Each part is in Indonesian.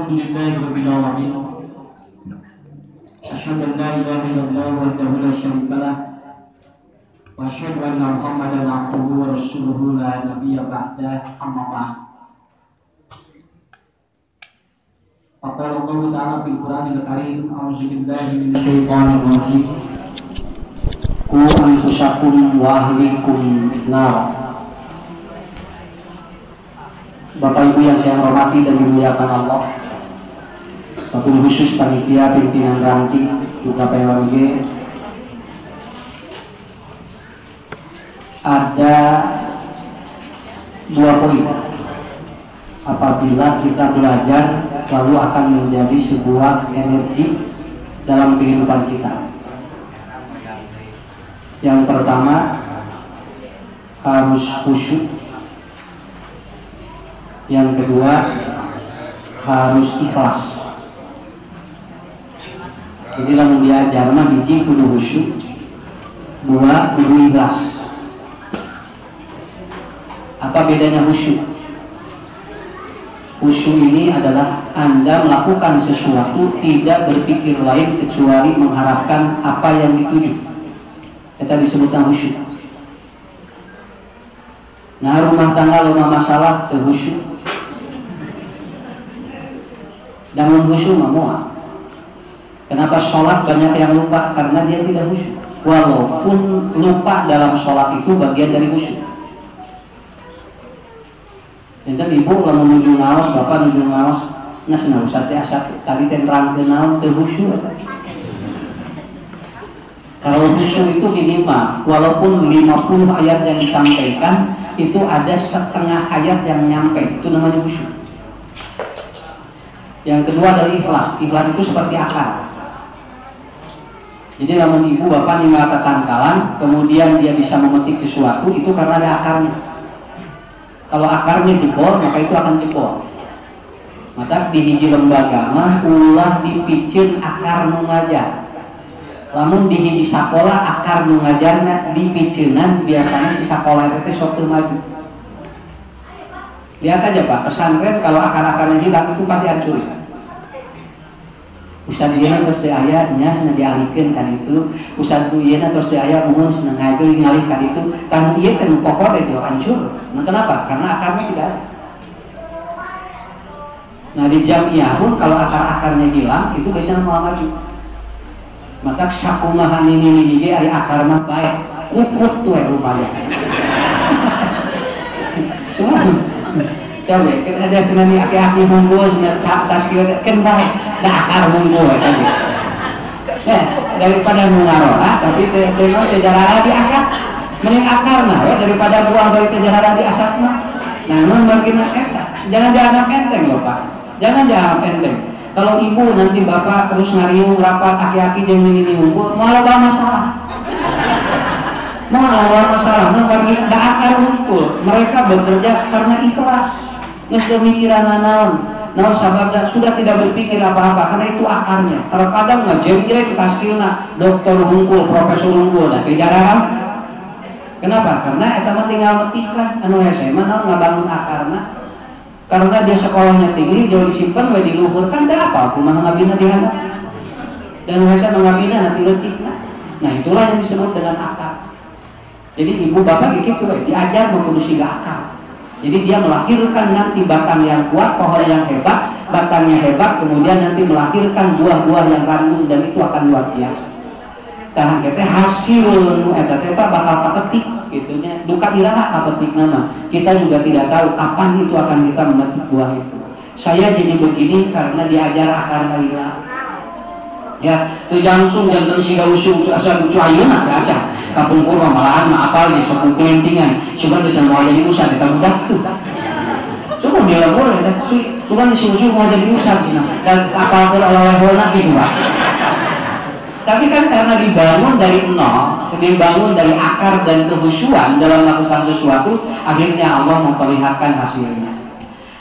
Alhamdulillahi rabbil alamin. Asyhadu an la ilaha illallah wahdahu la syarika lah. Wa asyhadu anna Muhammadan abduhu wa rasuluhu la nabiyya ba'dah. Amma ba'd. Faqala Allah Ta'ala fil Qur'anil Karim, a'udzu billahi minasyaitonir rajim. Qu anfusakum wa ahlikum nar. Bapak Ibu yang saya hormati dan dimuliakan Allah, wabil khusus panitia pimpinan ranting juga PWG, ada dua poin. Apabila kita belajar, lalu akan menjadi sebuah energi dalam kehidupan kita. Yang pertama, harus khusyuk. Yang kedua, harus ikhlas. Jadi lamun diajar mah hiji kudu khusyuk, dua kudu ikhlas. Apa bedanya khusyuk? Khusyuk ini adalah Anda melakukan sesuatu tidak berpikir lain kecuali mengharapkan apa yang dituju. Kita disebutkan khusyuk. Nah, rumah tangga lama masalah khusyuk. Namun khusyuk mau. Kenapa sholat banyak yang lupa? Karena dia tidak khusyuk. Walaupun lupa dalam sholat itu bagian dari khusyuk. Dan ibu kalau menuju ngaos, bapak menuju ngaos, nah senang usah asap tadi terang kenal khusyuk. Kalau khusyuk itu minimal, walaupun 50 ayat yang disampaikan, itu ada setengah ayat yang nyampe, itu namanya khusyuk. Yang kedua adalah ikhlas. Ikhlas itu seperti akar. Jadi namun ibu bapak ninggal ketangkalan, kemudian dia bisa memetik sesuatu, itu karena ada akarnya. Kalau akarnya jebol, maka itu akan jebol. Maka di hiji lembaga mah ulah dipicin akar nu ngajar. Lamun di hiji sakola akar nu ngajarna dipicinan, biasanya si sakola itu sok teu maju. Lihat aja Pak, pesantren kalau akar-akarnya hilang itu pasti hancur. Ustaz ieu terus teh aya nya cenah dialihkeun ka ditu, ustaz ieu terus teh aya umum cenah ngajuin ngalih ka ditu, kan ieu teh pokok teh hancur. Nah, kenapa? Karena akarnya tidak ada. Nah, di jamiah pun kalau akar-akarnya hilang itu biasanya mau maju. Maka sakumaha nini ge ari akar mah bae, kukut tuh rupanya. Semua coba kan ada senani aki-aki hunggul senani tas kieu kan bae da akar hunggul tadi. Nah, daripada mungaroah tapi teh jarara di asap. Mending akarna we daripada buang dari teh jarara di asapna. Nah, mun margina eta, jangan dianggap enteng loh Pak. Jangan dianggap enteng. Kalau ibu nanti bapak terus ngariung rapat aki-aki jeung nini hunggul, malah masalah. Malah masalah, margina da akar hunggul. Mereka bekerja karena ikhlas. Nges pemikiran naon sababna sudah tidak berpikir apa-apa karena itu akarnya. Terkadang ngajenggrek kaskilna dokter hunggul, profesor hunggul da jararan. Kenapa? Karena eta mah tinggal metikan anu hese mah naon ngabangun akarna. Karena dia sekolahnya tinggi, jauh disimpan we di luhur kan teu apa kumaha ngabina di handap. Dan hese ngabina nanti leutikna. Nah, itulah yang disebut dengan akar. Jadi ibu bapak kitu we diajar mah kudu siga akar. Jadi dia melahirkan nanti batang yang kuat, pohon yang hebat, batangnya hebat, kemudian nanti melahirkan buah-buah yang kandung dan itu akan luar biasa. Tahan kita hasil eta teh bakal kapetik gitunya. Duka iraha kapetik nama. Kita juga tidak tahu kapan itu akan kita memetik buah itu. Saya jadi begini karena diajar akar hilang. Ya, teu langsung janten siga usung asal lucu ayeuna teh acan. Kapungkur malahan mah apal ge sok kelintingan. Sugan bisa mau jadi ustaz eta budak tuh. Coba dia labor eta sugan disusu mau jadi ustaz cenah. Dan apal keur oleh-olehna gitu, Pak. Tapi kan karena dibangun dari nol, dibangun dari akar dan kehusyuan dalam melakukan sesuatu, akhirnya Allah memperlihatkan hasilnya.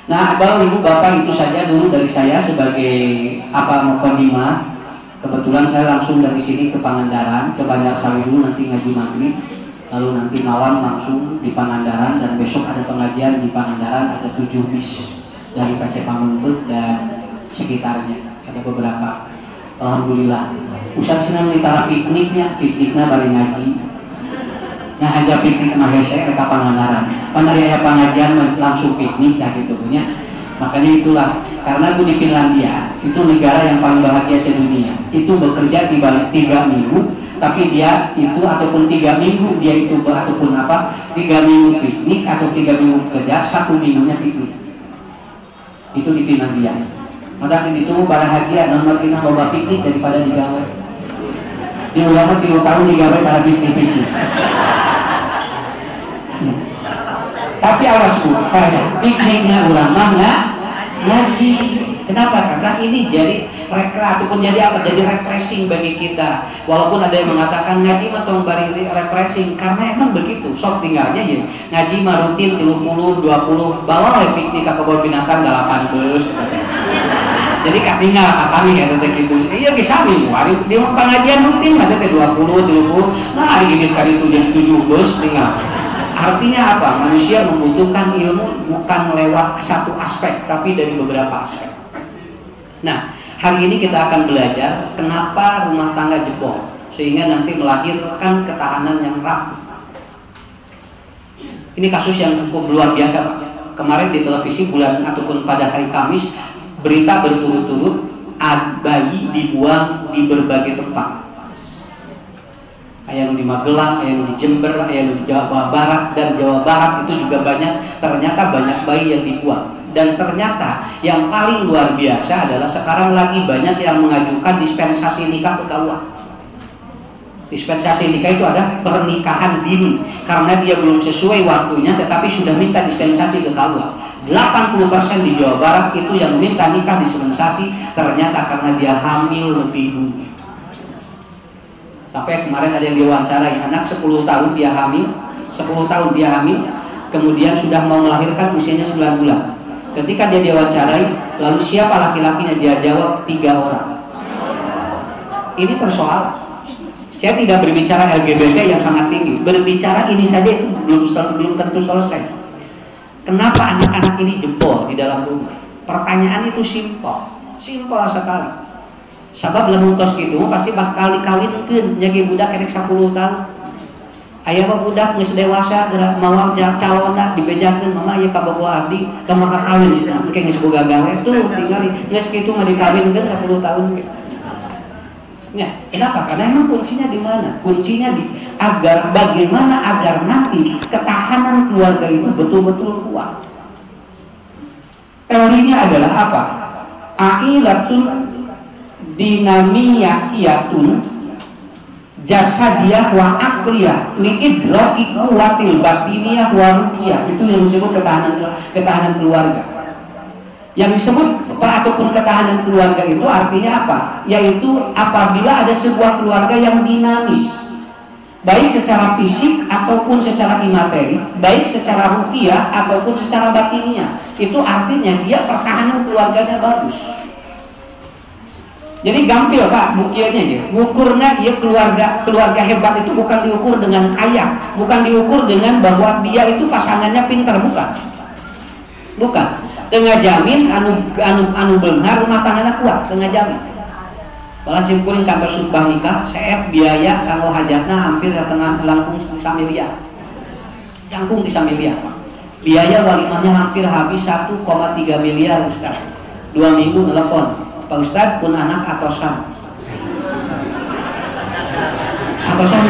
Nah, baru ibu bapak itu saja dulu dari saya sebagai mukadimah. Kebetulan saya langsung dari sini ke Pangandaran, ke Banjarsari dulu nanti ngaji maghrib, lalu nanti malam langsung di Pangandaran, dan besok ada pengajian di Pangandaran, ada 7 bis dari PC Pamengpeuk, dan sekitarnya. Ada beberapa. Alhamdulillah. Ustaz senang ditara pikniknya bari ngaji. Nah aja piknik mah saya reka pangandaran. Panari aya pengajian langsung piknik dah gitu punya. Makanya itulah karena aku di Finlandia itu negara yang paling bahagia sedunia. Itu bekerja di balik 3 minggu, tapi dia itu ataupun 3 minggu dia itu ataupun 3 minggu piknik atau 3 minggu kerja, 1 minggunya piknik. Itu di Finlandia. Maka itu bahagia nomor kita bawa piknik daripada digawe. Di ulama 3 tahun digawe pada piknik. Tapi awas bu, kayak pikniknya ulama ngaji. Kenapa? Karena ini jadi ataupun jadi apa? Jadi refreshing bagi kita. Walaupun ada yang mengatakan ngaji mah tong bari refreshing, karena emang begitu. Sok tinggalnya ya ngaji mah rutin 30, 20, bawa piknik ke kebun binatang 18 Jadi katingal katanya ya teteh gitu. Iya kisami, hari di pengajian rutin mah teteh 20, 30. Nah hari ini kali itu jadi 17 tinggal. Artinya apa? Manusia membutuhkan ilmu bukan lewat satu aspek, tapi dari beberapa aspek. Nah, hari ini kita akan belajar kenapa rumah tangga jebol, sehingga nanti melahirkan ketahanan yang rapuh. Ini kasus yang cukup luar biasa, Pak. Kemarin di televisi bulan ataupun pada hari Kamis, berita berturut-turut bayi dibuang di berbagai tempat. Aya di Magelang, aya di Jember, aya di Jawa Barat, dan Jawa Barat itu juga ternyata banyak bayi yang dibuang. Dan ternyata yang paling luar biasa adalah sekarang lagi banyak yang mengajukan dispensasi nikah ke KUA. Dispensasi nikah itu ada pernikahan dini karena dia belum sesuai waktunya tetapi sudah minta dispensasi ke KUA. 80% di Jawa Barat itu yang minta nikah dispensasi ternyata karena dia hamil lebih dulu. Sampai kemarin ada yang diwawancarai, anak 10 tahun dia hamil, kemudian sudah mau melahirkan usianya 9 bulan. Ketika dia diwawancarai, lalu siapa laki-lakinya? Dia jawab 3 orang. Ini persoalan. Saya tidak berbicara LGBT yang sangat tinggi, berbicara ini saja itu belum tentu selesai. Kenapa anak-anak ini jebol di dalam rumah? Pertanyaan itu simpel sekali. Sabab lamun tos kitu pasti bakal dikawinkeun nya ge budak kerek 10 tahun. Aya mah budak geus dewasa geura mawar calonna dibejakeun mama ieu ka bogoh abdi teu maka kawin cenah engke geus boga gawe tuh tingali geus kitu mah dikawinkeun 10 tahun ge. Ya, kenapa? Karena emang kuncinya di mana? Kuncinya bagaimana agar nanti ketahanan keluarga itu betul-betul kuat. Teorinya adalah apa? Ailatun dinamiyatun jasadiyah wa akliyah li idraki kuwatil batiniyah wa ruhiyah. Itu yang disebut ketahanan keluarga. Yang disebut ataupun ketahanan keluarga itu artinya apa? Yaitu apabila ada sebuah keluarga yang dinamis, baik secara fisik ataupun secara imateri, baik secara ruhiyah ataupun secara batiniyah. Itu artinya dia pertahanan keluarganya bagus. Jadi gampil Pak, mukanya aja. Ukurnya dia keluarga hebat itu bukan diukur dengan kaya, bukan diukur dengan bahwa dia itu pasangannya pintar, bukan. Tengah jamin anu beunghar rumah tanggana kuat, tengah jamin. Kalau simpulin kantor sumpah nikah, CF biaya kanggo hajatna hampir setengah langkung di 1 miliar. Langkung di 1 miliar. Biaya walimahnya hampir habis 1,3 miliar Ustaz. 2 minggu telepon. Pak Ustadz pun anak atosan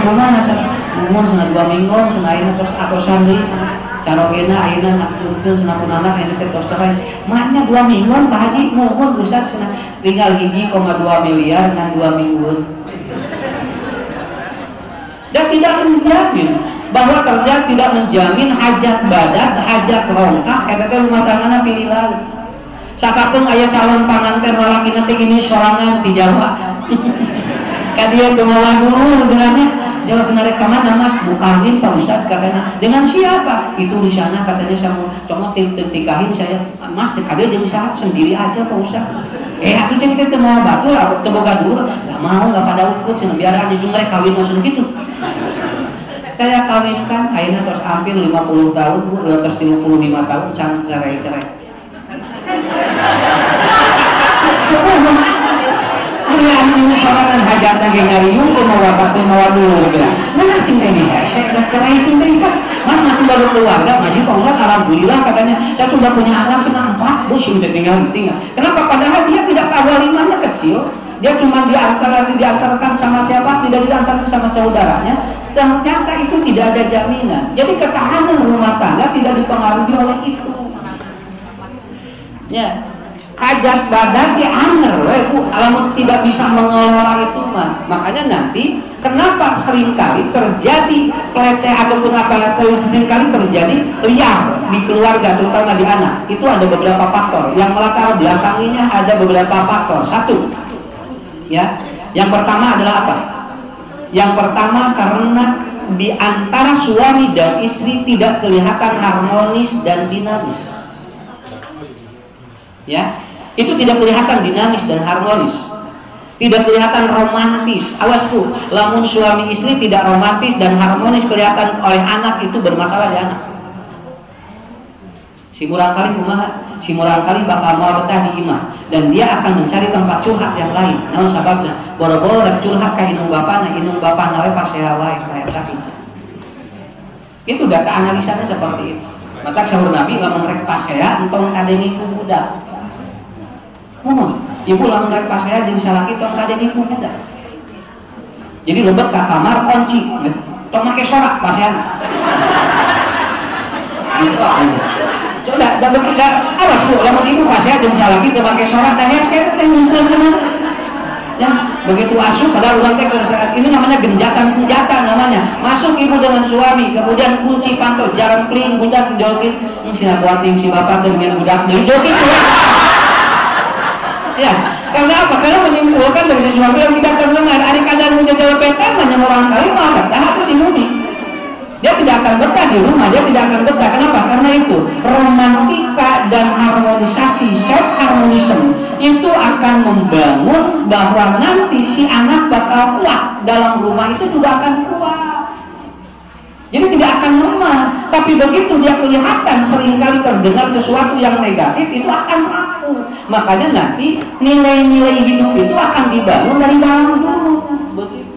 kumaha sana umur sana 2 minggu sana ayeuna tos atosan deui sana carogena ayeuna nakturkeun sana pun anak ayeuna teh tos cerai mahnya 2 minggu Pak Haji mohon Ustadz sana tinggal 1,2 miliar ngan 2 minggu dan tidak menjamin bahwa kerja tidak menjamin hajat badat hajat rongkah eta teh rumah tanggana pilih lagi. Sakapeung aya calon panganten lalakina teh ini sorangan ti Jawa. Ka dieu kemauan dulu geurana Jawa senarek ka mana Mas bukawin Pak Ustaz katanya. Dengan siapa? Itu di sana katanya sama cuma tikahin saya. Mas teh kade jeung saha sendiri aja Pak Ustaz. Atuh ceng teh teu mau batur teu boga dulu. Enggak mau enggak pada ukut cenah biar aja jeung rek kawin mah gitu. Saya kawinkan ayeuna tos hampir 50 tahun, tos 35 tahun can cerai-cerai. Yang ini sorangan hajatnya kayak ngariung ke mau dulu gitu. Nah sing teh saya udah cerai itu teh Mas masih baru keluarga, masih Pak Ustaz alhamdulillah katanya saya sudah punya anak cuma 4, Bu sing udah tinggal. Kenapa? Padahal dia tidak tahu limanya kecil, dia cuma diantarkan sama siapa, tidak diantarkan sama saudaranya. Ternyata itu tidak ada jaminan. Jadi ketahanan rumah tangga tidak dipengaruhi oleh itu. Ya. Hajat badan dianger Bu, kalau tidak bisa mengelola itu mah. Makanya nanti kenapa seringkali terjadi pelecehan ataupun apa seringkali terjadi liar di keluarga terutama di anak. Itu ada beberapa faktor yang melatar belakanginya, ada beberapa faktor. Satu, ya, yang pertama adalah apa? Yang pertama karena di antara suami dan istri tidak kelihatan harmonis dan dinamis. Ya, itu tidak kelihatan dinamis dan harmonis, tidak kelihatan romantis. Awas Bu, lamun suami istri tidak romantis dan harmonis kelihatan oleh anak, itu bermasalah di anak. Si murangkali kumaha, si murangkali bakal mau betah di imah dan dia akan mencari tempat curhat yang lain. Namun sababnya boro-boro rek curhat ka inung bapana we paseha wae kayak tadi. Itu data analisanya seperti itu. Maka sahur Nabi lamun rek paseha entong kadenge ku budak. Ibu lamun rek paseha jeung salaki tong kadenge ku budak. Jadi lebet ka kamar kunci, tong make sorak pasehan. Gitu aja. Sudah, awas Bu, lamun ibu paseha jeung salaki teu make sorak dah hese teh ngumpulkeun. Ya, begitu asuh padahal urang teh saat ini namanya genjatan senjata namanya. Masuk ibu dengan suami, kemudian kunci pantot, jaran pling, budak dijokin, sina kuating si bapak teh dengan budak dijokin. Ya, karena apa? Karena menyimpulkan dari sesuatu yang tidak terdengar. Adik kadang menjadi petan hanya orang kali mah betah atau di bumi. Dia tidak akan betah di rumah, dia tidak akan betah. Kenapa? Karena itu romantika dan harmonisasi, self harmonism itu akan membangun bahwa nanti si anak bakal kuat dalam rumah, itu juga akan kuat. Jadi tidak akan lemah. Tapi begitu dia kelihatan seringkali terdengar sesuatu yang negatif, itu akan rapuh. Makanya nanti nilai-nilai hidup itu akan dibangun dari dalam dulu. Begitu.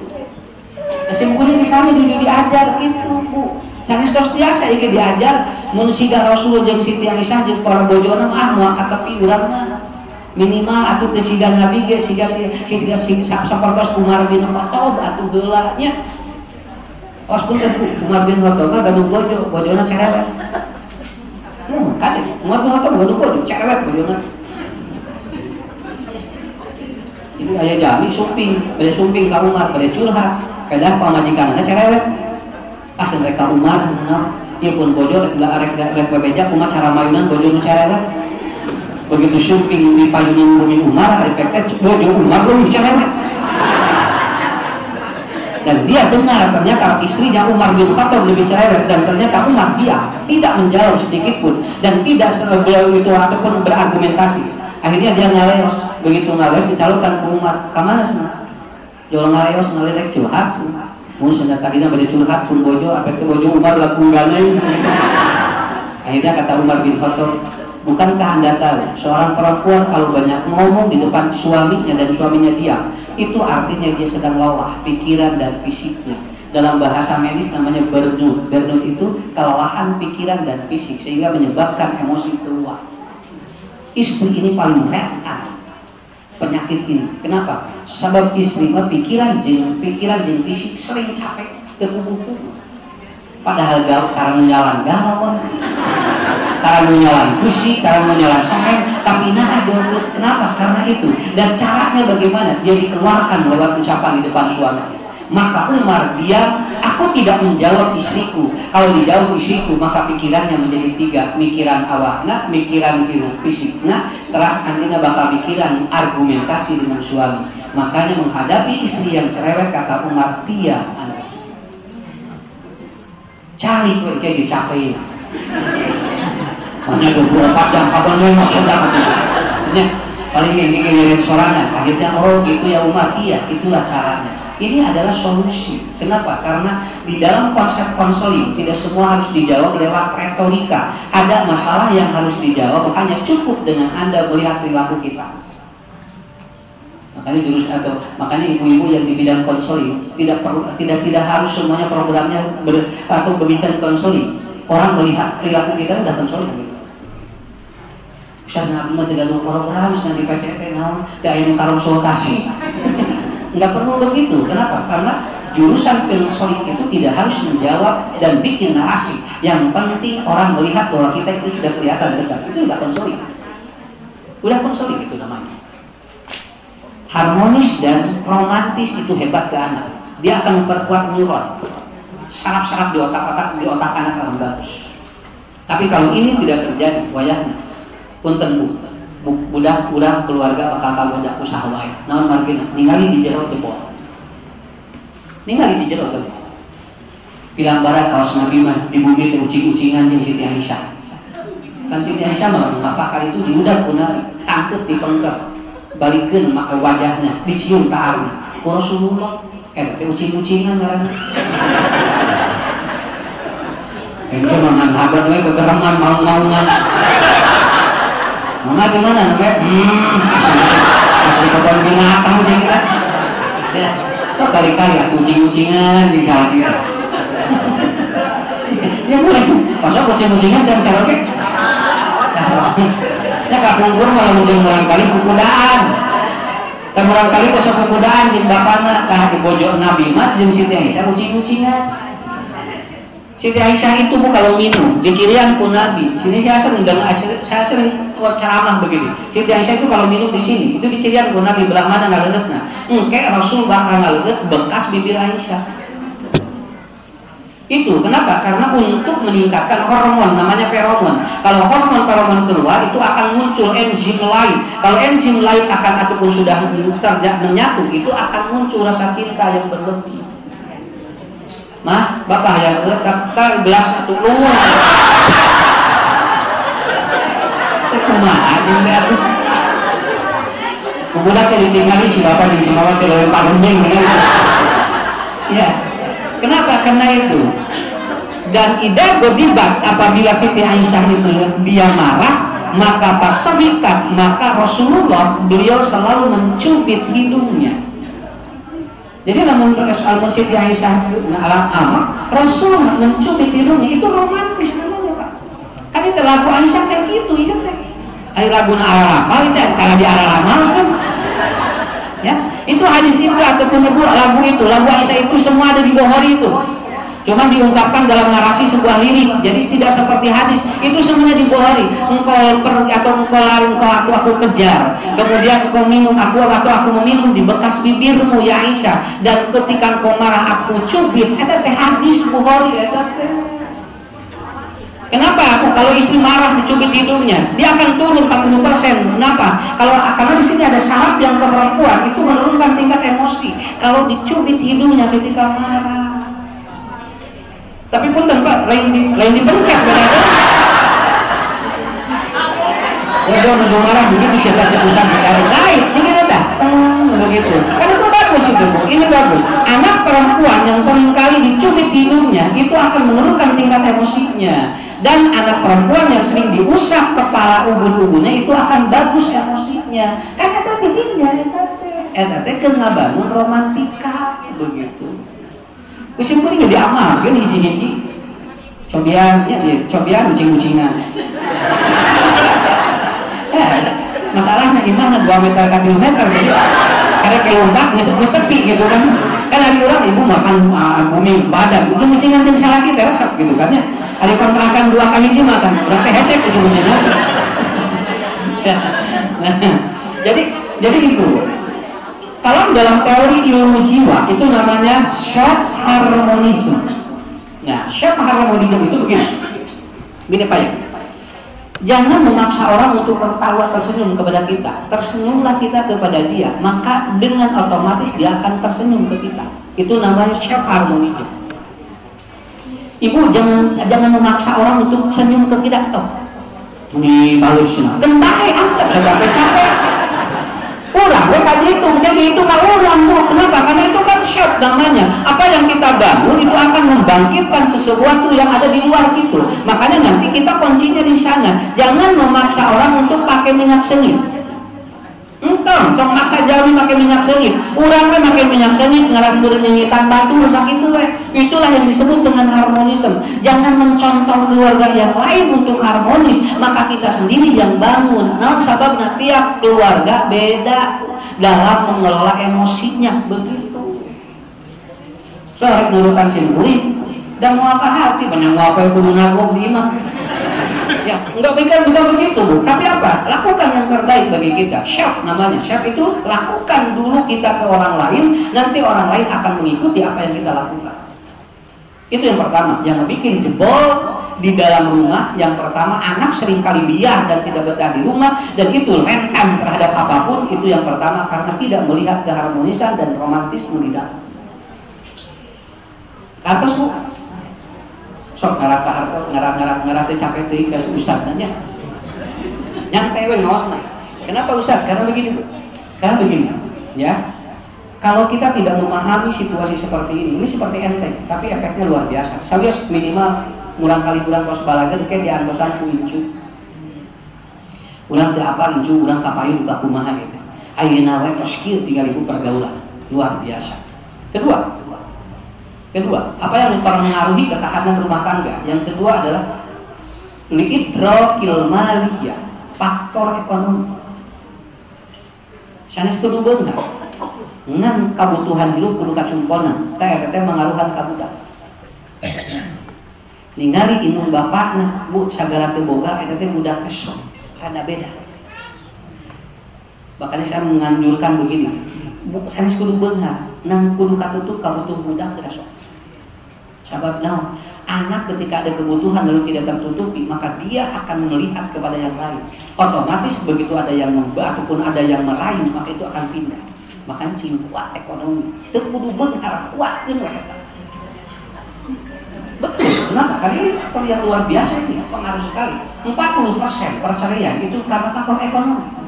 Kesimpulannya di sana dulu diajar itu Bu. Sanes tos tiasa iki diajar mun siga Rasul jeung Siti Aisyah jeung para bojona moal ka tepi urang mah. Minimal atuh teh siga Nabi ge siga sapertos Umar bin Khattab atuh heula nya. Pas pun Umar bin Khattab mah gaduh bojo, bojona cerewet. Kade Umar bin Khattab gaduh bojo, cerewet bojona. Ini aya jami sumping ka Umar, bade curhat. Kadah pamajikanna cerewet. Pas mereka Umar senang, ieu pun bojo rek bebeja kumaha cara mayunan bojo nu cerewet. Begitu sumping di payunan bumi Umar, ari peket bojo Umar belum cerewet. Dan dia dengar ternyata istrinya Umar bin Khattab lebih cerewet, dan ternyata Umar dia tidak menjawab sedikit pun dan tidak itu ataupun berargumentasi. Akhirnya dia ngaleos, begitu ngaleos dicalonkan ke Umar. Kamana sana? Jual ngaleos ngalirek curhat sih. Mun senjata tadina bade curhat pun bojo, apa itu bojo Umar laku ganai. Akhirnya kata Umar bin Khattab, bukankah Anda tahu seorang perempuan kalau banyak ngomong di depan suaminya dan suaminya diam, itu artinya dia sedang lelah pikiran dan fisiknya. Dalam bahasa medis namanya burnout. Burnout itu kelelahan pikiran dan fisik sehingga menyebabkan emosi keluar. Istri ini paling rentan penyakit ini. Kenapa? Sebab istri mah pikiran jeung fisik sering capek terkubu-kubu. Padahal karang nyalan galon, karang nyalan pusing, karang nyalan sampai, tapi nah ada. Kenapa? Karena itu. Dan caranya bagaimana? Dia dikeluarkan lewat ucapan di depan suaminya. Maka Umar diam, aku tidak menjawab istriku. Kalau dijawab istriku, maka pikirannya menjadi 3. Mikiran awakna, mikiran hirup fisikna, terus anjingna bakal pikiran argumentasi dengan suami. Makanya menghadapi istri yang cerewet, kata Umar, diam Anda. Cari tuh kayak dicapain. Hanya 24 jam, abang mau coba aja. Paling ngirim sorangan. Akhirnya, oh gitu ya Umar, iya itulah caranya. Ini adalah solusi. Kenapa? Karena di dalam konsep konseling tidak semua harus dijawab lewat retorika. Ada masalah yang harus dijawab, hanya cukup dengan Anda melihat perilaku kita. Makanya makanya ibu-ibu yang di bidang konseling tidak harus semuanya programnya atau berikan konseling. Orang melihat perilaku kita udah konseling gitu. Bisa mah tidak ada program di PCT naon da aya nu konsultasi. Enggak perlu begitu. Kenapa? Karena jurusan konseling itu tidak harus menjawab dan bikin narasi. Yang penting orang melihat bahwa kita itu sudah kelihatan dekat. Itu udah konseling. Udah konseling itu namanya. Harmonis dan romantis itu hebat ke anak. Dia akan memperkuat neuron. Saraf-saraf di otak anak akan bagus. Tapi kalau ini tidak terjadi, wayahna punten budak urang keluarga bakal kagoda usaha wae. Naon margina? Ningali di jero jebol. Ningali di jero jebol. Pilang barat kaos Nabi mah di bumi teh ucing-ucingan jeung Siti Aisyah. Kan Siti Aisyah mah sapa kali itu diudak ku Nabi, tangkep di pengker. Balikeun maka wajahnya dicium ke arna ku Rasulullah teh ucing-ucingan ngaranna ini mangan haban we kegereman maung-maungan mama gimana namanya masih kebon binatang ucing kita ya so kali-kali aku ucing-ucingan di salah kita ya boleh masa ucing-ucingan cara ke ya kapungkur malah mungkin murang kali kukudaan dan murang kali kosok kukudaan jeung bapana tah di pojok Nabi mah jeung Siti Aisyah ucing-ucingan. Siti Aisyah itu kalau minum dicirian ku Nabi. Sini saya sering ceramah begini. Siti Aisyah itu kalau minum di sini itu dicirian ku Nabi belah mana ngaleutna. Engke Rasul bakal ngaleut bekas bibir Aisyah. Itu kenapa? Karena untuk meningkatkan hormon namanya feromon. Kalau hormon keluar itu akan muncul enzim lain. Kalau enzim lain ataupun sudah menyatu itu akan muncul rasa cinta yang berlebih. Mah, bapak yang kita gelas satu kumaha cinta itu. Kemudian ditinggali si bapak jeung si mama teh lempar lembing dengan. Ya. Kenapa? Karena itu. Dan idza godibat apabila Siti Aisyah itu dia marah, maka pasabikat, maka Rasulullah beliau selalu mencubit hidungnya. Jadi namun Siti Aisyah alam amak, Rasul mencubit hidungnya itu romantis namanya Pak. Kan itu lagu Aisyah kayak gitu ya teh. Ada lagu Ararama itu antara di Ararama kan. Ya, itu hadis itu ataupun lagu Aisyah itu semua ada di Bukhari itu. Cuma diungkapkan dalam narasi sebuah lirik. Jadi tidak seperti hadis. Itu semuanya di Bukhari. Engkau pergi atau engkau lari, aku kejar. Kemudian engkau minum aku atau aku meminum di bekas bibirmu ya Aisyah. Dan ketika engkau marah aku cubit. Ada teh hadis Bukhari ada teh. Kenapa? Kalau istri marah dicubit hidungnya, dia akan turun 40%. Kenapa? Karena di sini ada syarat yang perempuan itu menurunkan tingkat emosi. Kalau dicubit hidungnya ketika marah. Tapi punten Pak, lain dipencet berarti. Waduh, menuju marah begitu siapa cepusan ditarik naik, ini dah, begitu. Kan itu bagus itu Bu, ini bagus. Anak perempuan yang seringkali dicubit hidungnya itu akan menurunkan tingkat emosinya. Dan anak perempuan yang sering diusap kepala ubun-ubunnya itu akan bagus emosinya. Kan itu titiknya, itu kena bangun romantika begitu. Kusimpu ini jadi amal, kan hiji-hiji. Cobian ucing-ucingan. Masalahnya gimana 2 meter ke 3 meter jadi karena kelompat ngesep tepi gitu kan. Kan hari orang ibu makan bumi badan, ucing-ucingan yang salah kita resep gitu kan ya. Ada kontrakan 2 kali hiji makan, berarti hesek ucing-ucingan. Jadi itu. Kalau dalam teori ilmu jiwa itu namanya shape harmonism. Nah, shape harmonism itu begini Pak ya. Jangan memaksa orang untuk tertawa tersenyum kepada kita. Tersenyumlah kita kepada dia, maka dengan otomatis dia akan tersenyum ke kita. Itu namanya shape harmonism. Ibu jangan memaksa orang untuk senyum ke kita toh. Di balusna. Kendai angkat capek-capek. Orang kaji itu, jadi itu mah orang Bu. Kenapa? Karena itu kan shape namanya. Apa yang kita bangun itu akan membangkitkan sesuatu yang ada di luar itu. Makanya nanti kita kuncinya di sana. Jangan memaksa orang untuk pakai minyak senyum. Entong, tong maksa jauh pakai minyak sengit. Urang kan pakai minyak sengit ngarang nyengitan batu rusak itu itulah yang disebut dengan harmonisme. Jangan mencontoh keluarga yang lain untuk harmonis, maka kita sendiri yang bangun. Nah, sababna tiap keluarga beda dalam mengelola emosinya begitu. Soalnya nurutan simpurin dan mau hati banyak apa yang kudu nagok di imah. Ya, enggak bukan begitu, Bu. Tapi apa? Lakukan yang terbaik bagi kita. Syaf namanya. Syaf itu lakukan dulu kita ke orang lain, nanti orang lain akan mengikuti apa yang kita lakukan. Itu yang pertama. Yang bikin jebol di dalam rumah, yang pertama anak seringkali liar dan tidak betah di rumah, dan itu rentan terhadap apapun. Itu yang pertama, karena tidak melihat keharmonisan dan romantisme di dalam. Atas, Bu. Sok ngarah ke harta, ngarah teh capek teh ke Ustaz nya. Yang tewe ngaosna. Kenapa Ustaz? Karena begini, Bu. Karena begini, ya. Kalau kita tidak memahami situasi seperti ini seperti enteng, tapi efeknya luar biasa. Sabios minimal urang kali urang kos balageun ke diantosan ku incu. Urang teu apa incu, urang kapayun ka kumaha eta. Ayeuna we tos kieu 3000 pergaulan. Luar biasa. Kedua, apa yang mempengaruhi ketahanan rumah tangga? Yang kedua adalah liidrokil maliyah, faktor ekonomi. Sanes kudu beunghar. Ngan kabutuhan hidup kudu kacumpona, teh mengaruhan ka budak. Ningali indung bapakna, Bu sagala teu boga eta teh budak kesok, rada beda. Makanya saya menganjurkan begini, Bu sanes kudu beunghar, nang kudu katutup kabutuh budak teh sok. Sebab naon? Anak ketika ada kebutuhan lalu tidak tertutupi, maka dia akan melihat kepada yang lain. Otomatis begitu ada yang ataupun ada yang merayu, maka itu akan pindah. Makanya cing kuat ekonomi. Teu kudu beunghar kuatkeun we eta. Betul. Kenapa? Karena ini faktor yang luar biasa ini, pengaruh sekali. 40% perceraian itu karena faktor ekonomi.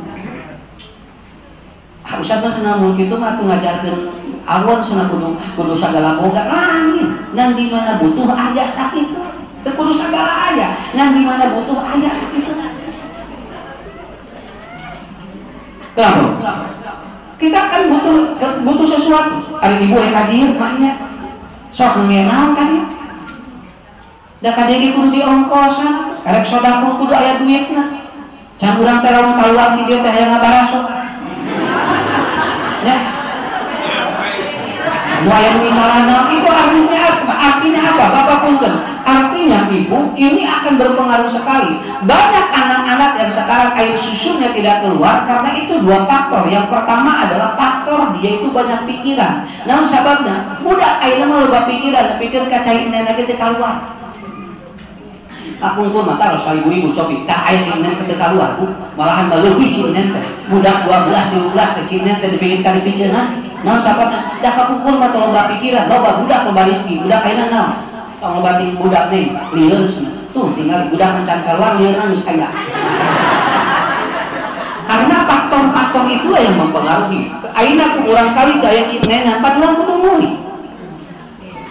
Usah mah mun kitu mah tuh ngajarkeun awon sana kudu sagala boga lain. Nang di mana butuh aya sakitu. Teu kudu sagala aya. Nang di mana butuh aya sakitu. Kenapa? Kita kan butuh sesuatu. Ari ibu rek hadir maknya sok ngeunaan kan ya. Da kadege kudu diongkosan, rek sodako kudu aya duitna. Can urang teh lamun kaluar di dieu teh aya ngabaraso. Ya. Mulai bicara itu artinya apa? Bapak punten. Artinya ibu ini akan berpengaruh sekali. Banyak anak-anak yang sekarang air susunya tidak keluar karena itu dua faktor. Yang pertama adalah faktor dia itu banyak pikiran. Namun sebabnya budak airnya mau loba pikiran, pikir kacai nenek kita keluar. Aku pun mata harus kali buri cobi. Tak ayah cinen ketika keluar, Bu. Malahan lebih cinen teh. Budak 12, 13 teh cinen teh dipikirkan dipiceungan. Naon sababna? Da kapukul mah tong loba pikiran, loba budak loba rezeki. Budak ayeuna naon? Tong loba budak nih, lieur cenah. Tuh tinggal budak encan keluar lieureuna geus aya. Karena faktor-faktor itulah yang mempengaruhi. Ayeuna ku urang kali daya cinenan, padahal kudu nguli.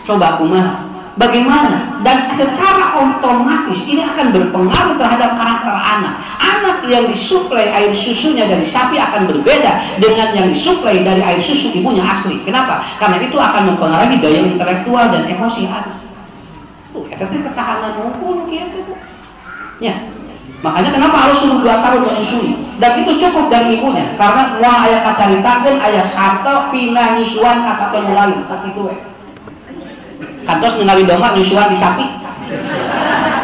Coba kumaha? Bagaimana? Dan secara otomatis ini akan berpengaruh terhadap karakter anak. Anak yang disuplai air susunya dari sapi akan berbeda dengan yang disuplai dari air susu ibunya asli. Kenapa? Karena itu akan mempengaruhi daya intelektual dan emosi anak. Tuh, itu ketahanan hukum gitu. Ya. Makanya kenapa harus suruh 2 tahun menyusui? Dan itu cukup dari ibunya. Karena wah aya kacaritakeun aya sato pindah nyusuan ka sato nu lain, sakitu we. Kantos ningali domba nyusuan di sapi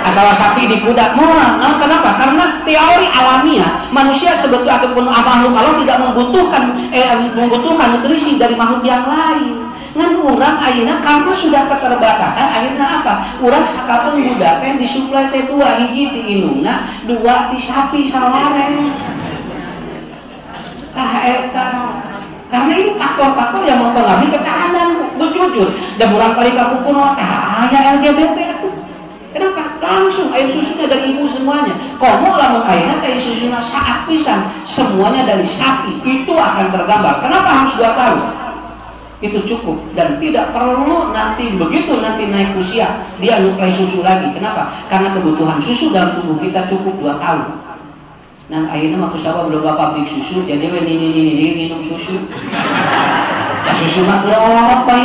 atau sapi di kuda. Nah, kenapa? Karena teori alamiah manusia sebetulnya ataupun makhluk Allah tidak membutuhkan nutrisi dari makhluk yang lain. Ngan urang ayeuna karena sudah keterbatasan akhirnya apa? Urang sakapeung budak teh disuplai teh 2, hiji ti indungna, 2 ti sapi saware. Eta karena ini faktor-faktor yang mempengaruhi ketahanan. Jujur dan barangkali kapukun aya LGBT itu. Kenapa? Langsung air susunya dari ibu semuanya. Komo lamun ayeuna cai susunya saat pisan semuanya dari sapi. Itu akan tergambar. Kenapa harus 2 tahun? Itu cukup dan tidak perlu nanti begitu nanti naik usia dia nyuplai susu lagi. Kenapa? Karena kebutuhan susu dalam tubuh kita cukup 2 tahun. Nang ayeuna mah kusaba belum pabrik susu jadi we ini minum susu. Ya susu mah teu orok bae.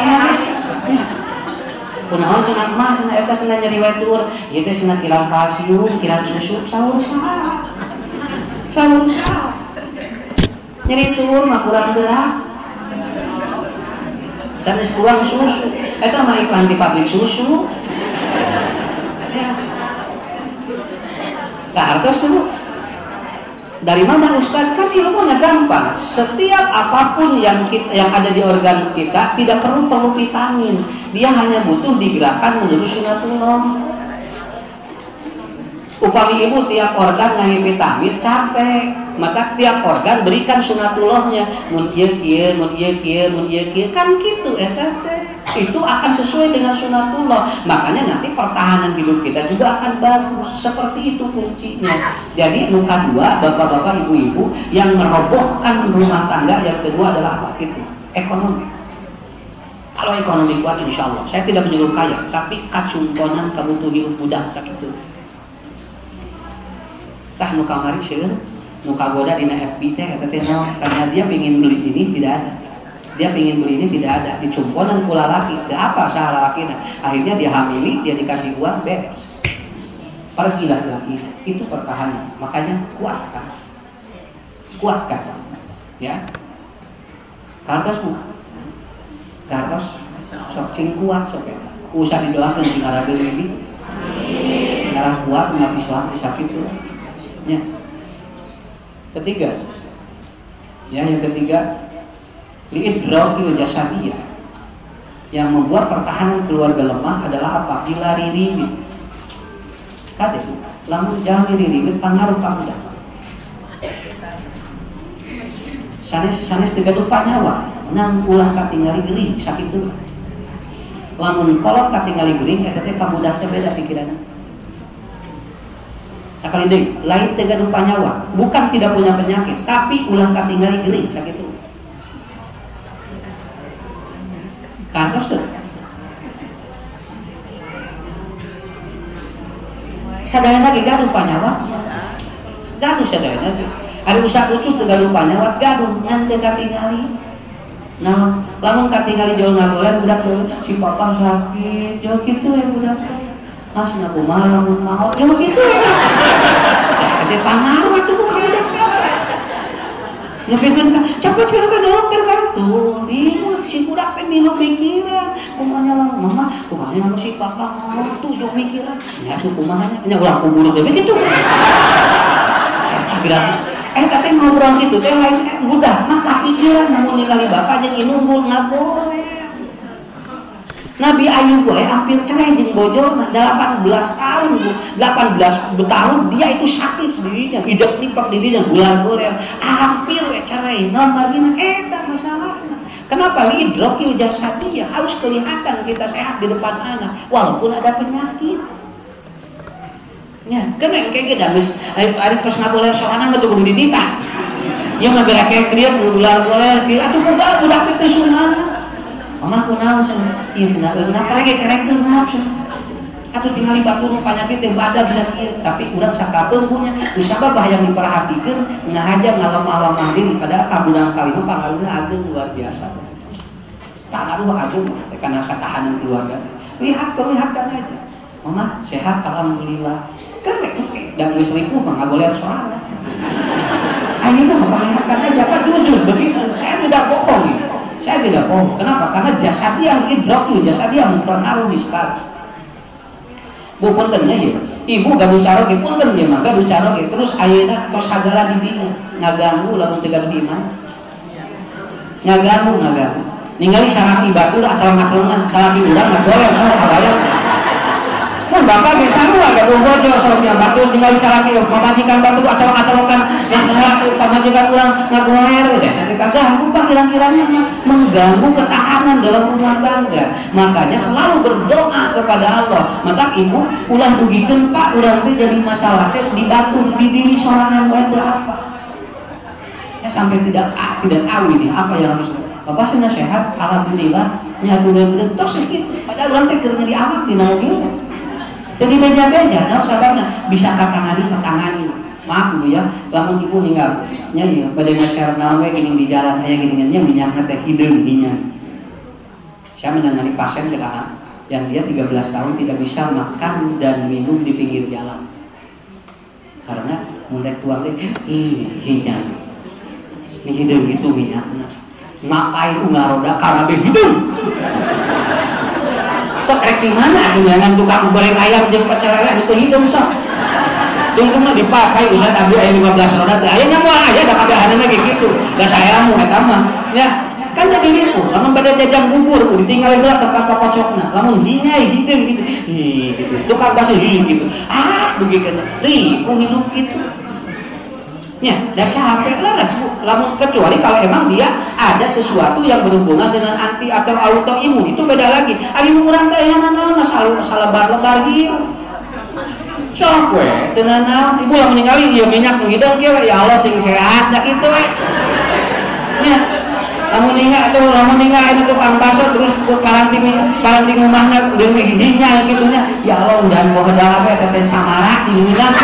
Kunaon cenah mah cenah eta cenah nyeri wae tur, ieu teh cenah kirang kalsium, kirang susu, saur saha. Saur saha. Nyeri tur mah kurang gerak. Can geus kurang susu. Eta mah iklan di pabrik susu. Kartos itu dari mana Ustaz? Kan ilmunya gampang. Setiap apapun yang ada di organ kita tidak perlu vitamin. Dia hanya butuh digerakkan menurut sunatullah. Upami ibu tiap organ ngasih vitamin capek, maka tiap organ berikan sunatullahnya. Mun ieu kieu, mun ieu kieu, mun ieu kieu, kan kitu eta teh. Itu akan sesuai dengan sunatullah. Makanya nanti pertahanan hidup kita juga akan bagus. Seperti itu kuncinya. Jadi nuka dua, bapak-bapak, ibu-ibu yang merobohkan rumah tangga yang kedua adalah apa? Itu ekonomi. Kalau ekonomi kuat insya Allah, saya tidak menyuruh kaya, tapi kacumponan kamu tuh hidup budak gitu. Tah nu kamari seueur nu kagoda dina FB teh eta teh naon karena dia pengin beli ini tidak ada. Dia pengin beli ini tidak ada, dicumponan ku lalaki. Teu apa saha lalakina. Akhirnya dia hamili, dia dikasih uang beres. Pergilah laki. Itu pertahanan. Makanya kuatkan. Kuatkan. Ya. Kartos Bu. Kartos sok cing kuat sok eta. Usah didoakeun sing arageun ini. Ngarah kuat umat Islam disakit tuh. Ya. Ketiga, ya yang ketiga, liidrakil jasadiyah. Yang membuat pertahanan keluarga lemah adalah apa? Hilari ribit. Kade itu, lamun jangan ribit pangaruh kamu dah. Sanes tegaduh panyawa, nang ulah katingali gering sakit tuh. Lamun kolot katingali gering, eta teh kabudak teh beda pikiranna. Akali deui, lain teu gaduh panyawa, bukan tidak punya penyakit, tapi ulah katingali geuning sakitu. Kantos teu. Sadayana ge gaduh panyawa. Gaduh sadayana teh. Ari usaha ucuh teu gaduh panyawa, gaduh ngan teu katingali. Nah, lamun katingali jauh ngagolan budak teu si papa sakit, jauh kitu ya budak teh. Asna kumaha lamun maot jauh kitu ya. Ada pengaruh atuh ku kada dapat. Ya pikeun ka, cepet kira ka dokter kartu. Ieu si budak teh milu pikiran. Kumaha lamun mama, kumaha lamun si papa maot tuh jauh mikiran. Nya tuh kumaha nya urang kubur ge kitu. Gerak. Teh ngobrol gitu teh lain budak mah kapikiran namun ningali bapak jeung inunggul ngagoler. Nabi Ayub hampir cerai jeung bojona 18 tahun Bu. 18 tahun dia itu sakit dirinya, hidup tipak dirinya bulan goler, hampir cerai. Naon margina eta masalahna. Kenapa lidrokil jasadiyah harus kelihatan kita sehat di depan anak walaupun ada penyakit. Ya, kena kayak gitu geus ari tos ngagoler sorangan betul kudu dititah. Yang ngagara kayak kriet ngular-goler, atuh boga budak teh sunah. Mama kunaon cenah? Ieu cenah kenapa lagi kerek teu ngap cenah. Atuh tingali batur panyakit teh badag cenah kieu, tapi urang sakapeung punya kusabab hayang diperhatikeun ngahaja ngalemah-lemah diri padahal kabudang kali mah pangaruhna ageung luar biasa. Pangaruh ageung teh kana ketahanan keluarga. Perlihatkan aja. Mama sehat alhamdulillah. Kan dan geus ripuh mah ngagoler sorangan. Ayeuna mah perlihatkan aja Pak jujur begitu. Saya tidak bohong ini. Saya tidak bohong. Kenapa? Karena jasadiyah idrakul jasadiyah mempengaruhi sekali. Bu punten ya. Ibu gaduh caroge punten ya mah gaduh caroge terus ayeuna tos sagala di dinya ngaganggu lamun teu gaduh iman. Ngaganggu. Ningali salaki batur acalang-acalengan, salaki urang ngagoreng sono kabayang. Mun bapak ge sarua gaduh bojo sok yang batur ningali salaki pamajikan batur acolok-acolokan yang salaki pamajikan urang ngagoer eta teh kaganggu Pak kira-kiranya mengganggu ketahanan dalam rumah tangga. Makanya selalu berdoa kepada Allah. Maka ibu ulah dugikeun Pak urang teh jadi masalah teh di batur di diri sorangan wae teu apa. Ya sampai tidak tahu ini apa yang harus. Bapak cenah sehat alhamdulillah nya geureun tos kitu. Padahal urang teh keur nyeri awak dina mobil. Jadi beja-beja, nah sababna bisa katangani. maaf dulu ya, lamun ibu ninggal nya pada nge-share naon we gini di jalan aya gini nya minyakna teh hideung minyak. Saya menangani pasien sekarang yang dia 13 tahun tidak bisa makan dan minum di pinggir jalan karena mulai tuang deh hinyang ini hideung gitu minyakna ngapain ngaroda karena dia hideung sok rek di mana dengan tukang goreng ayam jeung pecel lele itu hideung sok dulu mah dipakai Ustaz abdi aya 15 roda teh aya nyamual aya da kabehanana ge kitu da saya mah eta mah ya kan jadi ribu lamun pada jajang bubur ditinggal heula tempat kokocokna lamun hingai hideung gitu gitu tukang bakso gitu begitu ribu hidup gitu ya dan capek lah lamun kecuali kalau emang dia ada sesuatu yang berhubungan dengan anti atau autoimun itu beda lagi ari urang teh naon masalah lebar gitu sok we teu naon ibu lamun ningali ieu minyak nu hideung ge ya Allah cing sehat sakitu we nya lamun ninga itu tukang bakso terus paranti rumahna deui hihinga kitu nya ya Allah mudahan boga dalam we teh samara cing hilang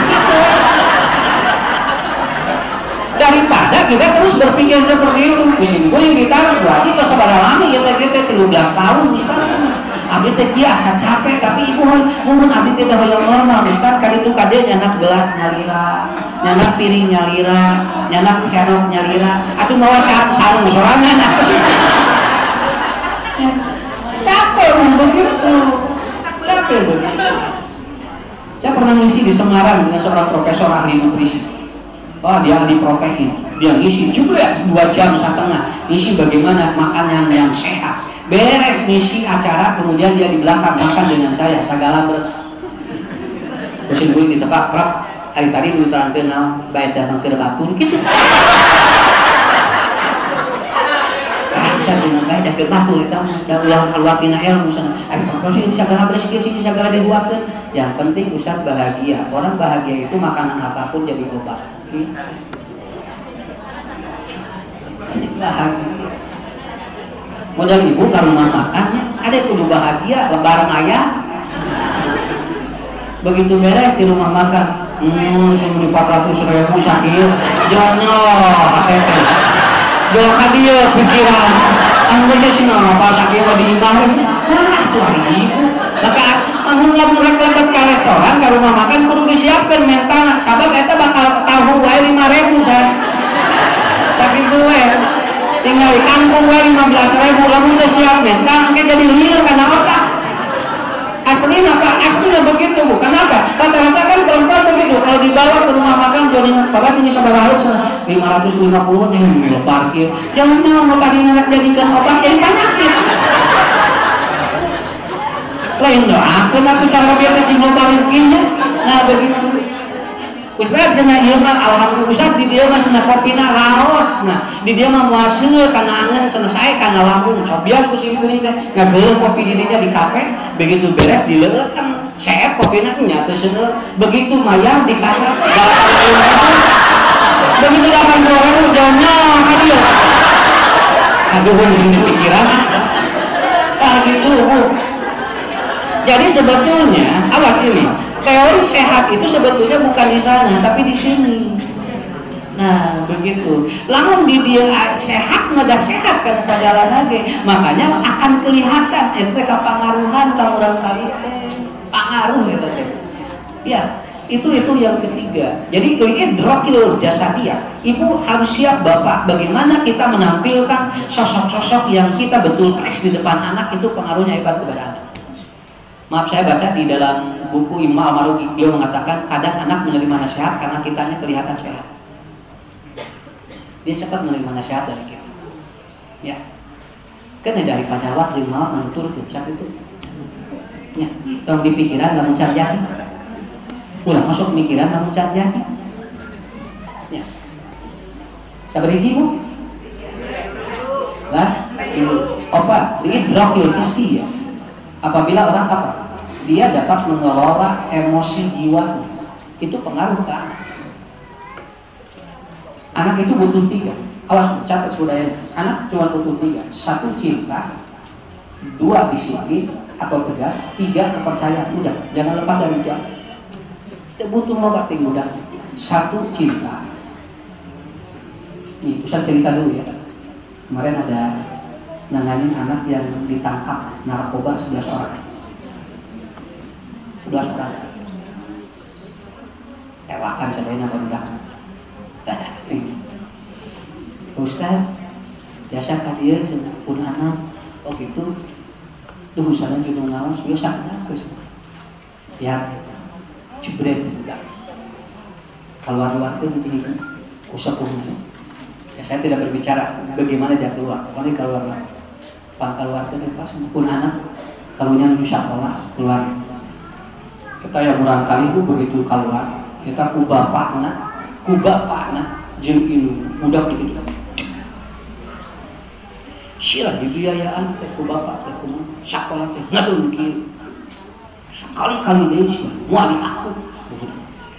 daripada kita terus berpikir seperti itu kusim gue yang kita berarti itu saudara lami ya kita 13 tahun Ustaz abdi teh biasa capek tapi ibu mun abdi teh yang normal Ustaz kali itu kade nyanak gelas nyalira nyanak piring nyalira nyanak sendok nyalira atuh mawa sarung sorangan capek begitu capek begitu saya pernah ngisi di Semarang dengan seorang profesor ahli nutrisi. Oh dia ahli protein, dia ngisi juga 2 jam setengah ngisi bagaimana makanan yang sehat. Beres ngisi acara kemudian dia di belakang makan dengan saya segala beres. Mesin gue ditebak rap hari tadi dulu terang kenal baik dah mangkir batur gitu. Bisa sih baik dah batur itu ulah keluar tina ilmu sana. Ari proses segala beres kieu segala dibuatkeun. Yang penting Ustaz bahagia. Orang bahagia itu makanan apapun jadi obat. Ini bahagia. Modal ibu ke rumah makannya ada kudu bahagia lebaran ayah. Begitu beres di rumah makan, sumber 400.000 sakit, jangan ATT. Jangan hadir pikiran. Anda sih apa sakit mau diimbang? Itu hari ibu. Maka anu lamun-lamun ke restoran ke rumah makan kudu disiapkeun mental sabab eta bakal tahu wae 5.000 sakit we tinggal di kampung we 15.000 lamun teu siap mental engke jadi lieur kana otak aslinya Pak aslinya begitu bukan apa rata-rata kan perempuan begitu kalau dibawa ke rumah makan jadi bapak ini sabaraha 550 nih parkir jangan mau tadi anak jadikan obat jadi penyakit lain doakeun atuh cara biar cing loba rezekinya nah begitu Ustaz cenah ieu mah alhamdulillah Ustaz di dieu mah cenah kopina raos nah di dieu mah moal seungeul kana angen cenah sae kana lambung sok biar ku si geuning teh ngageuleuh kopi di dinya di kafe begitu beres dileukeun seep kopina nya teh seungeul begitu mayar di kasar 80.000 begitu 80.000 jana ka dieu aduh sing dipikiran gitu Bu. Jadi sebetulnya, awas ini, teori sehat itu sebetulnya bukan di sana, tapi di sini. Nah, begitu. Lamun di dia sehat, nggak sehat kan segala lagi. Makanya akan kelihatan, ente kapangaruhan kamu orang kali, pangaruh gitu deh. Ya, itu yang ketiga. Jadi idrakil jasadiyah. Ibu harus siap bapak, bagaimana kita menampilkan sosok-sosok yang kita betul pres di depan anak itu pengaruhnya hebat kepada anak. Maaf saya baca di dalam buku Imam Al-Maruqi beliau mengatakan kadang anak menerima nasihat karena kitanya kelihatan sehat. Dia cepat menerima nasihat dari kita. Ya. Kan daripada awak lima menutur kecap itu. Ya, tong di pikiran lamun carjaki. Ulah masuk pikiran lamun carjaki. Ya. Sabaraha Bu? Lah, apa? Idrakil hissi ya. Apabila orang apa? Dia dapat mengelola emosi jiwa, itu pengaruh ke anak. Anak itu butuh 3. Awas catat budaya. Anak cuma butuh 3. 1 cinta, 2 disiplin atau tegas, 3 kepercayaan. Udah, jangan lepas dari itu. butuh loba ting budak. Satu, cinta. Nih, Ustaz cerita dulu ya. Kemarin ada nanganin anak yang ditangkap narkoba 11 orang. 11 orang. Tewakan sadayana budak. Ustaz, biasa ka dieu pun anak oh gitu. Duh sana judul ngaos biasa kan geus. Ya jebret budak. Keluar-luar itu begini kusakunya. Ya saya tidak berbicara bagaimana dia keluar. Pokoknya keluar. Keluar itu pas pun anak kalunya menuju sekolah keluar. Kita yang kurang kali itu begitu keluar. Kita ku bapakna jeung ieu budak dikitu. Sila dibiayaan teh ku bapak teh ku sakola teh ngadun kieu. Sekali-kali deui sih moal aku.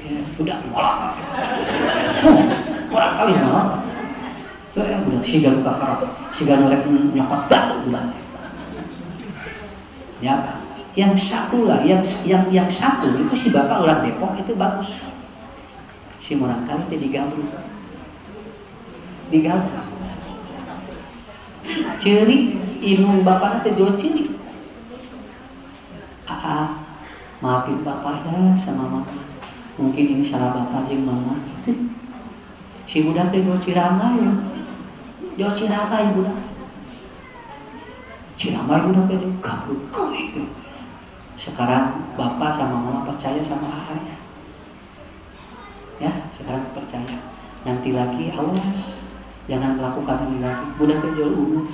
Ya budak moal. Kurang kali moal. Tuh ya budak siga luka kerap, siga norek nyokot batu budak. Ya, yang satu lah, yang satu itu si bapak orang Depok itu bagus. Si orang kali teh digabung. Ciri inung bapaknya teh dua ciri. Maafin bapak ya sama mama. Mungkin ini salah bapak jeung mama. Si budak teh dua ciramai ya. Dua ciramai budak. Ciramai budak teh gabung kuy. Sekarang bapak sama mama percaya sama ayahnya. Ya, sekarang percaya. Nanti lagi awas. Jangan melakukan ini lagi. Budaknya jual umur,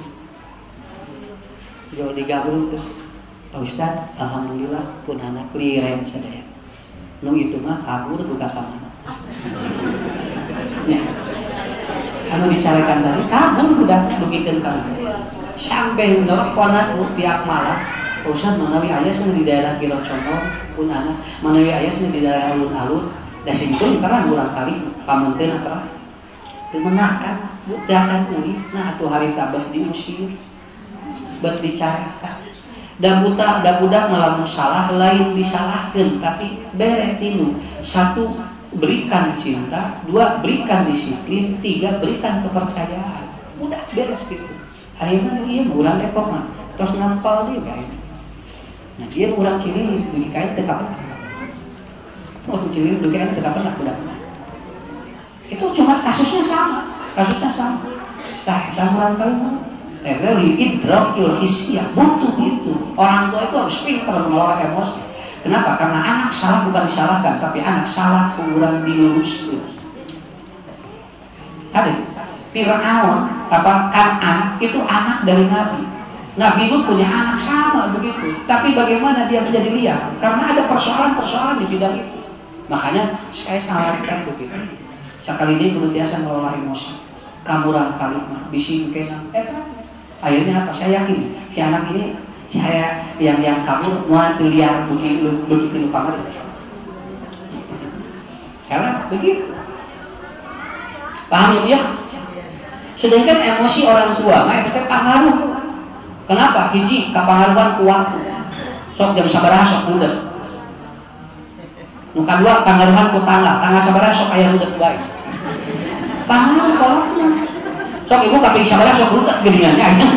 jual digabung tuh. Pak Ustad, alhamdulillah pun anak liren sadaya. Nu itu mah kabur buka kamana. Ya. Anu dicarikan tadi kabur budaknya begitu kamu. Sampai nelponan tiap malam. Pak Ustad manawi aya di daerah Kilo Condong pun anak, manawi aya di daerah alun-alun. Da singkeun karena urang kali pamunteun atuh. Teu menahkan budakan uli nah atuh harita beuh diusir beuh dicarakan da budak ngalamun salah lain disalahkeun tapi bere tinu satu berikan cinta, dua berikan disiplin, tiga berikan kepercayaan. Budak beres gitu. Akhirnya ieu urang Depok mah tos nampal deui ka ini. Nah ieu urang Cileunyi dugi ka teu kapan. Oh Cileunyi dugi ka teu kapan budak. Itu cuma kasusnya sama. Nah, orang kali li idrakil hisya butuh itu. Orang tua itu harus pintar mengelola emosi. Kenapa? Karena anak salah bukan disalahkan, tapi anak salah kurang diluruskan. Tadi Fir'aun, Kan'an itu anak dari Nabi. Nabi Lut punya anak sama begitu. Tapi bagaimana dia menjadi liar? Karena ada persoalan-persoalan di bidang itu. Makanya saya sarankan begitu. Sekali ini kudu biasa mengelola emosi. Kamuran kalimah bisi kenang. Akhirnya apa? Saya yakin si anak ini saya yang kabur mau liar begitu kamar. Karena begitu. Paham ya dia? Sedangkan emosi orang tua mah eta pengaruh. Kenapa? Hiji kapangaruhan ku waktu. Sok jam sabaraha sok budak. Nu kadua pangaruhan ku tangga sabaraha sok aya budak bae. Pangaruh kolotna. Sok ibu kaping sabaraha sok budak geuningannya aya.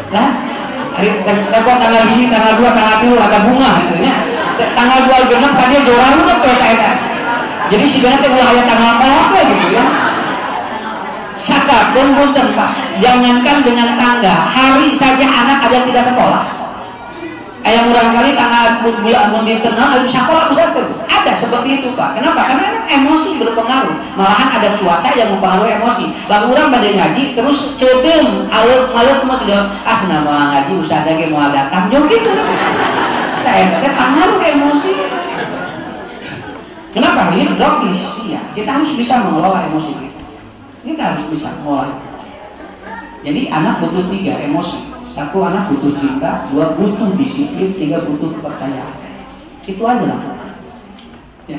Lah, hari tempo tanggal 1, tanggal 2, tanggal 3 ada bunga gitu nya. Tanggal 2 genep ka dia jorang teh eta. Jadi sebenarnya teh ulah aya tanggal apa gitu ya. Sakapeun punten Pak, jangankan dengan tangga, hari saja anak ada tidak sekolah. Aya murang kali tanggal bulan mun dinten anu sekolah udah ada seperti itu Pak. Kenapa? Karena emosi berpengaruh. Malahan ada cuaca yang mempengaruhi emosi. Lalu urang bade ngaji terus cedeum aleup mah teu asna moal ngaji usaha ge moal datang yo kitu. Tah eta teh pengaruh emosi. Kenapa? Ini drogis ya. Kita harus bisa mengelola emosi kita. Kita harus bisa mengelola. Jadi anak butuh 3 emosi. 1 anak butuh cinta, 2 butuh disiplin, 3 butuh kepercayaan. Itu aja lah. Ya.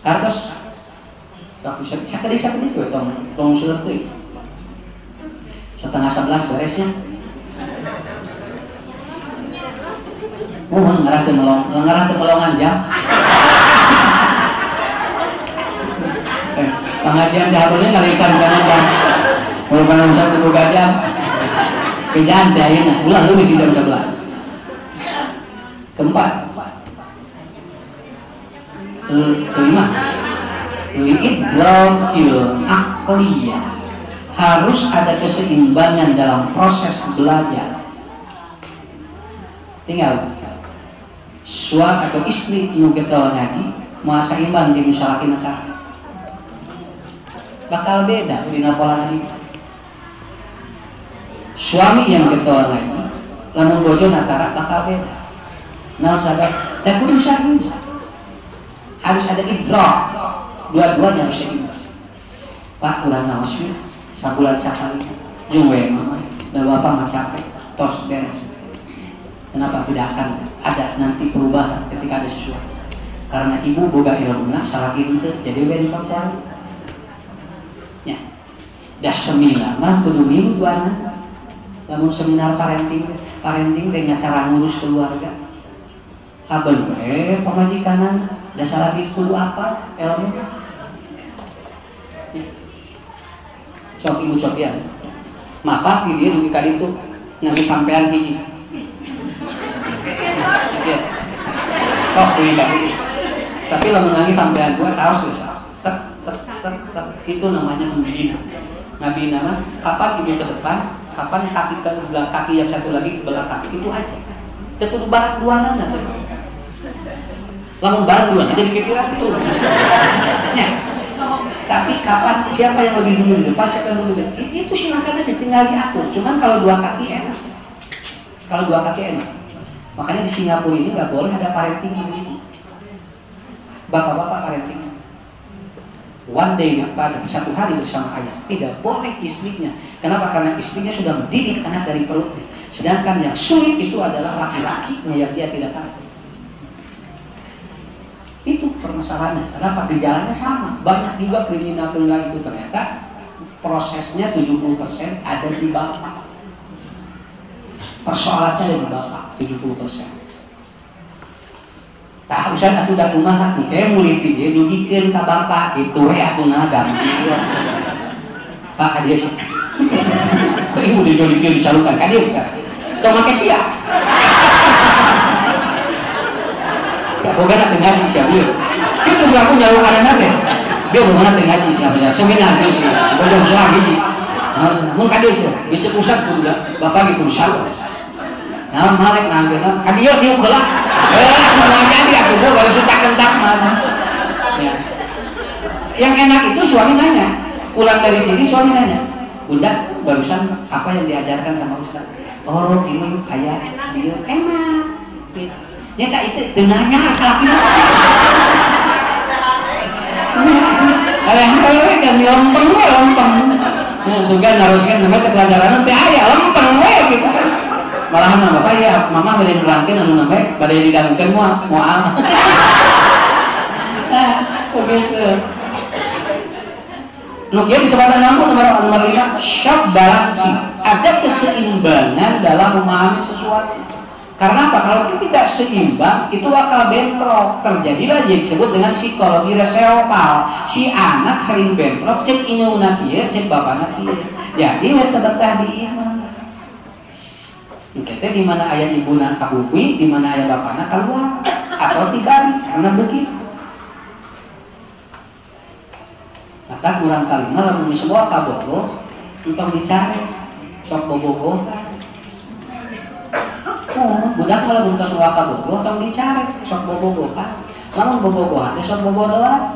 Kartos, tak bisa itu tong selesai. 10:30 beresnya. ngarah teu melongan jam. Pengajian di haburnya ngalikan kana jam. Kalau kana usah kudu jam. Kejanda ya, ulah lu di jam 11. Keempat. Kelima. Idrakil aqliyah. Harus ada keseimbangan dalam proses belajar. Tinggal suami atau istri nu getol ngaji masa iman di musalakin akar bakal beda dina pola ngaji. Suami yang getol ngaji lamun bojo natara bakal beda. Naon sahabat tak kudu sahih, harus ada idrak, dua-duanya harus seimbang. Pak ulah naos sabulan sakali jeung we mah da bapak mah capek tos beres. Kenapa tidak akan ada nanti perubahan ketika ada sesuatu? Karena ibu boga ilmuna salah itu jadi ben perempuan. Ya, dah seminar mah kudu milu duana. Lamun seminar parenting teh cara ngurus keluarga. Habeul we pamajikanan, da salah gitu kudu apa ilmu. Ya. Sok ibu cobian. Mapak di dieu dugi ka ditu ngami sampean hiji. Ya. Oh, tapi lamun lagi sampean juga tahu sih. Tek itu namanya membina. Ngabina mah kapan ibu ke depan, kapan kaki ke belakang, kaki yang satu lagi ke belakang. Itu aja. Teu kudu bareng duanana teh. Lamun bareng duanana jadi pikiran itu. Ya. Tapi kapan siapa yang lebih dulu di depan, siapa yang dulu di depan? Itu silakan aja tinggal diatur. Cuman kalau dua kaki enak. Kalau dua kaki enak. Makanya di Singapura ini nggak boleh ada parenting ibu-ibu, bapak-bapak parenting. One day pada satu hari bersama ayah, tidak boleh istrinya. Kenapa? Karena istrinya sudah mendidik anak dari perutnya. Sedangkan yang sulit itu adalah laki-lakinya yang dia tidak tahu. Itu permasalahannya. Kenapa? Gejalanya sama. Banyak juga kriminal itu ternyata prosesnya 70% ada di bapak. Persoalannya dari bapak 70%. Tah usaha atuh da kumaha teh kayak murid dia dugikeun ka bapak gitu we atuh na gampang. Pak ka dieu sih. Ka ibu didolikeun dicalukan ka dieu sih. Tong make sia. Ya boga na teu ngaji sia dieu. Kitu juga aku nyalukanana teh. Dia boga na teu ngaji sia bener. Seminar geus sih. Bojong soal hiji. Mun ka dieu sih, dicek usah kudu bapak gitu salah. Nah, malek nanggena, kadieu diuk heula. Mau jadi atuh gua baru sentak-sentak mana. Ya. Yang enak itu suami nanya. Pulang dari sini suami nanya, "Bunda, barusan apa yang diajarkan sama Ustaz?" "Oh, gini kayak dia enak." Ya tak itu dengannya salah kita. Kalau kan lempeng. Suga naroskeun nama pelajaran teh aya lempeng we gitu. Malahan mah bapak ya mama bade nerangkeun anu namanya bade didangkeun moal. Begitu. Nu kieu disebutkan nomor 5 sharp balance. Ada keseimbangan dalam memahami sesuatu. Karena apa? Kalau itu tidak seimbang, itu bakal bentrok. Terjadilah yang disebut dengan psikologi reseopal. Si anak sering bentrok, cek inyuna kieu, cek bapana kieu. Jadi we tebetah di iman. Kita di mana ayah ibuna kabumi, di mana ayah bapana keluar atau dibalik karena begitu. Maka kurang kali lalu di sebuah kabogo untuk dicari sok bobogo. Budak kalau untuk sebuah kabogo untuk dicari sok bobogo kan. Lalu bobogo ada sok bobogo doang.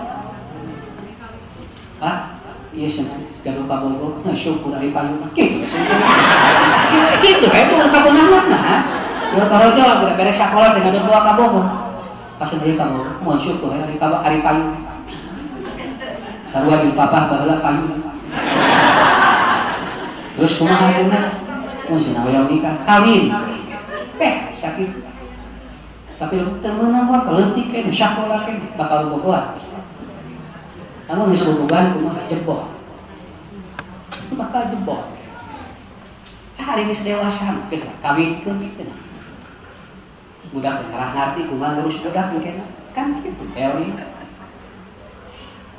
Pak, iya sih. Gaduh kabogo, syukur dari payung gitu. Gitu kayak itu kabonahan nah. Ya tarodo beres sekolah dengan ada dua kabogo. Pas dari kabogo, mohon syukur dari hari payung. Sarua di papa baheula payung. Terus kumaha ayeuna? Mun cenah hoyong nikah, kawin. Sakit. Tapi temenan mah keleutik ke sekolah ke bakal bogoan. Anu geus bogoan kumaha jebol. Bakal jebol. Hari ini dewasa, kita kawin ke kita. budak ngarah ngarti kumaha ngurus budak mungkin kan gitu teori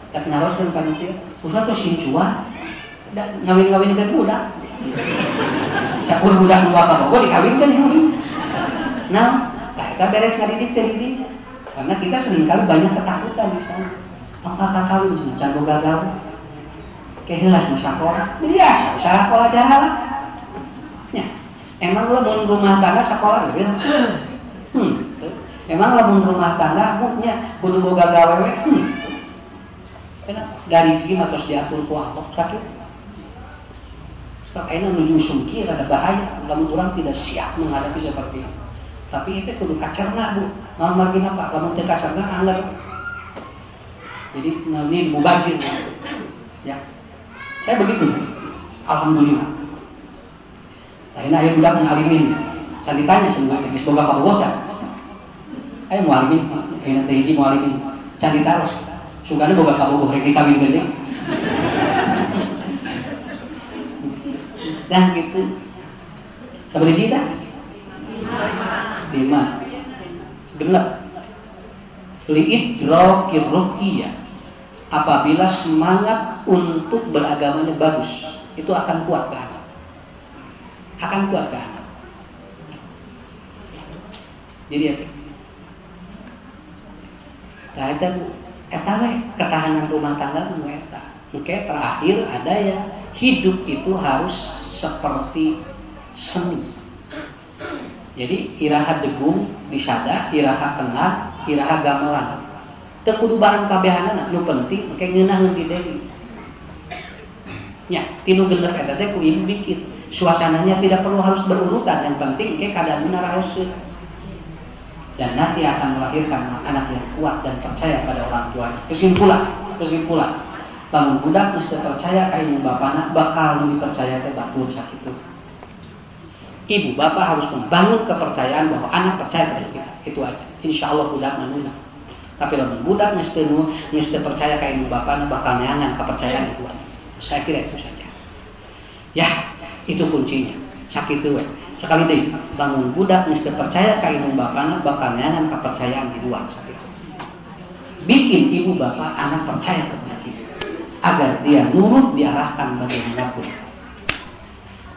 tak ngaros kan panitia usah terus incuan ngawin-ngawin kan budak sakur budak nu wakabogo dikawinkan sih nah kita beres ngadidik karena kita seringkali banyak ketakutan di sana tong kakak kawin sih can boga gawe kehelas di sekolah biasa sekolah jalan ya emang lamun rumah tangga sekolah gitu emang lamun rumah tangga muknya kudu boga gawe kenapa dari segi terus diatur ku Allah sakit kayaknya menuju sungkir ada bahaya lamun orang tidak siap menghadapi seperti itu tapi itu kudu kacerna bu mau margin apa lamun teu kacerna anggar jadi ini mubazir ya saya begitu alhamdulillah ayeuna aya budak ngalimin can ditanya semua geus boga kabogoh can aya mualimin ayeuna teh hiji mualimin can ditaros sugana boga kabogoh rek dikawin gede dah gitu sabaraha dah 5 genep liidrakir ruhiyah apabila semangat untuk beragamanya bagus itu akan kuat ke anak jadi eta we ketahanan rumah tangga nu eta oke terakhir ada ya hidup itu harus seperti seni jadi iraha degung disada iraha kenal iraha gamelan teu kudu bareng kabehanana nu penting make ngeunaheun di deui nya tinu genep eta teh ku ibu bikin suasananya tidak perlu harus berurutan yang penting ke kadadeuna raoskeun dan nanti akan melahirkan anak yang kuat dan percaya pada orang tuanya kesimpulan lamun budak mesti percaya ka ibu bapana bakal lebih percaya teh batur sakitu ibu bapak harus membangun kepercayaan bahwa anak percaya pada kita itu aja insyaallah budak manuna tapi lamun budak mesti percaya ka ibu bapana bakal neangan kepercayaan itu aja saya kira itu saja ya itu kuncinya sakitu we sekali deui lamun budak mesti percaya ka ibu bapana bakal neangan kepercayaan di luar sakitu bikin ibu bapak anak percaya kepada kita agar dia nurut diarahkan bagaimanapun.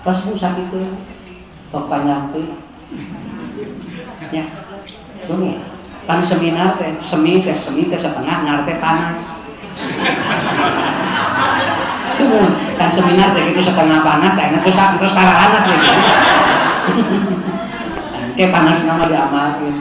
Pas bu sakit itu, tok panjang tuh, ya, sumi, pan seminar teh, semi teh setengah, nar teh panas. Sumi, kan seminar teh itu setengah panas, kayaknya terus para panas lagi. Kayak panas nama diamatin.